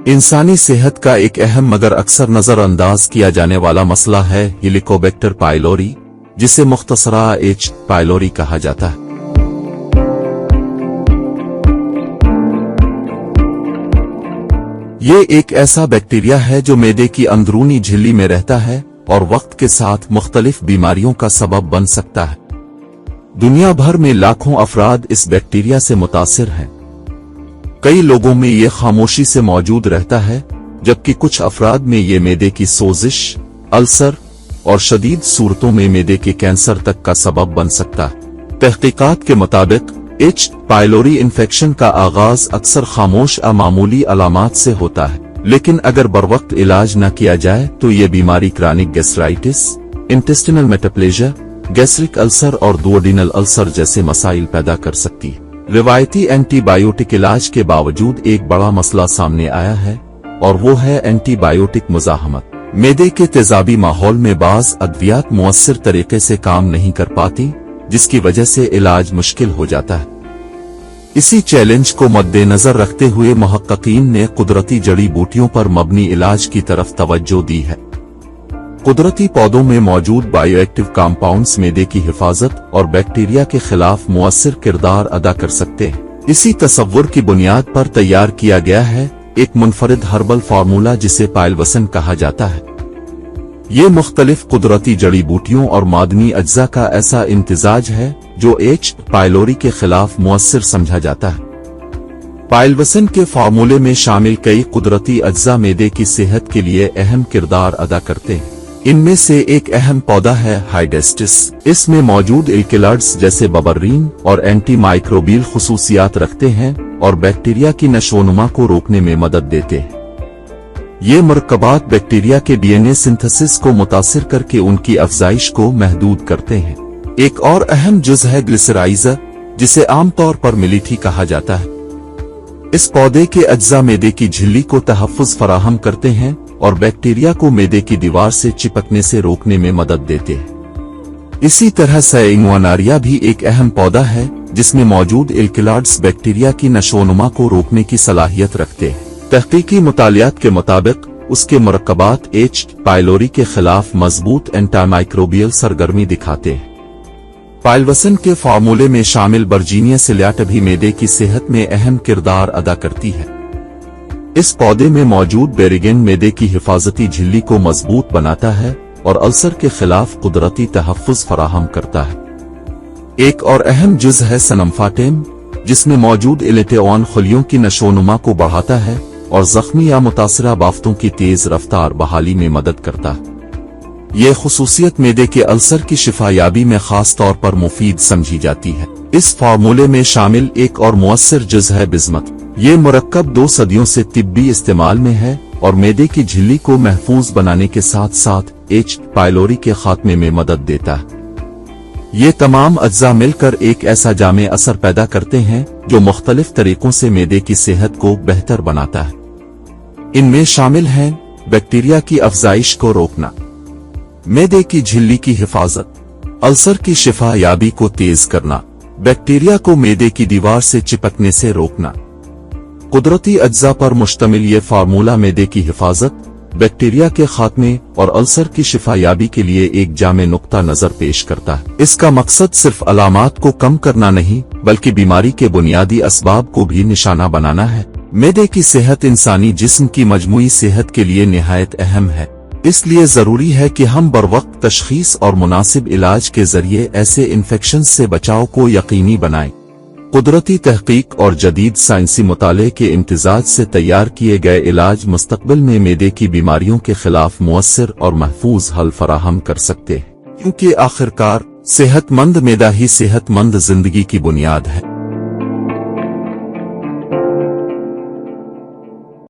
इंसानी सेहत का एक अहम मगर अक्सर नजरअंदाज किया जाने वाला मसला है हेलिकोबैक्टर पाइलोरी, जिसे मुख्तसरा एच. पाइलोरी कहा जाता है। ये एक ऐसा बैक्टीरिया है जो मैदे की अंदरूनी झिल्ली में रहता है और वक्त के साथ मुख्तलिफ बीमारियों का सबब बन सकता है। दुनिया भर में लाखों अफराद इस बैक्टीरिया से मुतासिर हैं। कई लोगों में ये खामोशी से मौजूद रहता है, जबकि कुछ अफराद में ये मैदे की सोजिश, अल्सर और शदीद सूरतों में मैदे के कैंसर तक का सबब बन सकता है। तहकीकात के मुताबिक एच. पाइलोरी इन्फेक्शन का आगाज अक्सर खामोश अमामूली अलामात से होता है, लेकिन अगर बरवक्त इलाज न किया जाए तो ये बीमारी chronic gastritis, intestinal metaplasia, gastric ulcer और दुओडेनल अल्सर जैसे मसाइल पैदा कर सकती है। रिवायती एंटीबायोटिक इलाज के बावजूद एक बड़ा मसला सामने आया है और वो है एंटीबायोटिक मुजाहमत। मैदे के तेजाबी माहौल में बाज अद्वियात मुअस्सिर तरीके से काम नहीं कर पाती, जिसकी वजह से इलाज मुश्किल हो जाता है। इसी चैलेंज को मद्देनजर रखते हुए मुहक्किकीन ने कुदरती जड़ी बूटियों पर मबनी इलाज की तरफ तवज्जो दी है। कुदरती पौधों में मौजूद बायोएक्टिव कंपाउंड्स मैदे की हिफाजत और बैक्टीरिया के खिलाफ मुअस्सिर किरदार अदा कर सकते हैं। इसी तसव्वुर की बुनियाद पर तैयार किया गया है एक मुनफरिद हर्बल फार्मूला जिसे पाइलवसन कहा जाता है। ये मुख्तलिफ कुदरती जड़ी बूटियों और मादनी अज्जा का ऐसा इम्तिजाज है जो एच. पाइलोरी के खिलाफ मुअस्सिर समझा जाता है। पाइलवसन के फार्मूले में शामिल कई कुदरती अज्जा मैदे की सेहत के लिए अहम किरदार अदा करते हैं। इनमें से एक अहम पौधा है हाइडेस्टिस। इसमें मौजूद एल्केलॉइड्स जैसे बबर्रीन और एंटी माइक्रोबियल खुसूसियात रखते हैं और बैक्टीरिया की नशोनुमा को रोकने में मदद देते हैं। ये मरकबात बैक्टीरिया के डीएनए सिंथेसिस को मुतासिर करके उनकी अफजाइश को महदूद करते हैं। एक और अहम जुज है ग्लिसराइज़र, जिसे आमतौर पर मिलीथी कहा जाता है। इस पौधे के अज्जा मैदे की झिल्ली को तहफ़्फ़ुज़ फराहम करते हैं और बैक्टीरिया को मैदे की दीवार से चिपकने से रोकने में मदद देते हैं। इसी तरह सैइनवानारिया भी एक अहम पौधा है जिसमें मौजूद एल्केलॉइड्स बैक्टीरिया की नशोनुमा को रोकने की सलाहियत रखते हैं। तहकीकी मुतालियात के मुताबिक उसके मरकबात एच. पाइलोरी के खिलाफ मजबूत एंटामाइक्रोबियल सरगर्मी दिखाते हैं। पाइलवसन के फार्मूले में शामिल वर्जीनिया सिलियाटा भी मैदे की सेहत में अहम किरदार अदा करती है। इस पौधे में मौजूद बेरिगेन मैदे की हिफाजती झिल्ली को मजबूत बनाता है और अल्सर के खिलाफ कुदरती तहफ़्फ़ुज़ फराहम करता है। एक और अहम जुज है सनमफाटेम, जिसमें मौजूद इलेटेऑन खलियों की नशोनुमा को बढ़ाता है और जख्मी या मुतासरा बाफ्तों की तेज रफ्तार बहाली में मदद करता है। ये खुसूसियत मैदे के अल्सर की शिफायाबी में खास तौर पर मुफीद समझी जाती है। इस फार्मूले में शामिल एक और मुअस्सिर जुज है बिस्मत। ये मुरक्कब 2 सदियों से तिब्बी इस्तेमाल में है और मैदे की झिल्ली को महफूज बनाने के साथ साथ एच. पाइलोरी के खात्मे में मदद देता है। ये तमाम अज्जा मिलकर एक ऐसा जामे असर पैदा करते हैं जो मुख्तलिफ तरीकों से मैदे की सेहत को बेहतर बनाता है। इनमें शामिल हैं बैक्टीरिया की अफजाइश को रोकना, मैदे की झिल्ली की हिफाजत, अल्सर की शिफा याबी को तेज करना, बैक्टीरिया को मैदे की दीवार से चिपकने से रोकना। कुदरती अज्जा पर मुश्तमिल ये फार्मूला मैदे की हिफाजत, बैक्टीरिया के खात्मे और अल्सर की शिफायाबी के लिए एक जामे नुक्ता नजर पेश करता है। इसका मकसद सिर्फ अलामात को कम करना नहीं, बल्कि बीमारी के बुनियादी असबाब को भी निशाना बनाना है। मैदे की सेहत इंसानी जिस्म की मजमूई सेहत के लिए निहायत अहम है, इसलिए जरूरी है कि हम बरवक्त तशखीस और मुनासिब इलाज के जरिए ऐसे इन्फेक्शन से बचाव को यकीनी बनाएं। कुदरती तहकीक और जदीद साइंसी मुताले के इम्तिजाज से तैयार किए गए इलाज मुस्तकबिल में मैदे की बीमारियों के खिलाफ मुअस्सिर और महफूज हल फराहम कर सकते हैं, क्योंकि आखिरकार सेहतमंद मैदा ही सेहतमंद जिंदगी की बुनियाद है।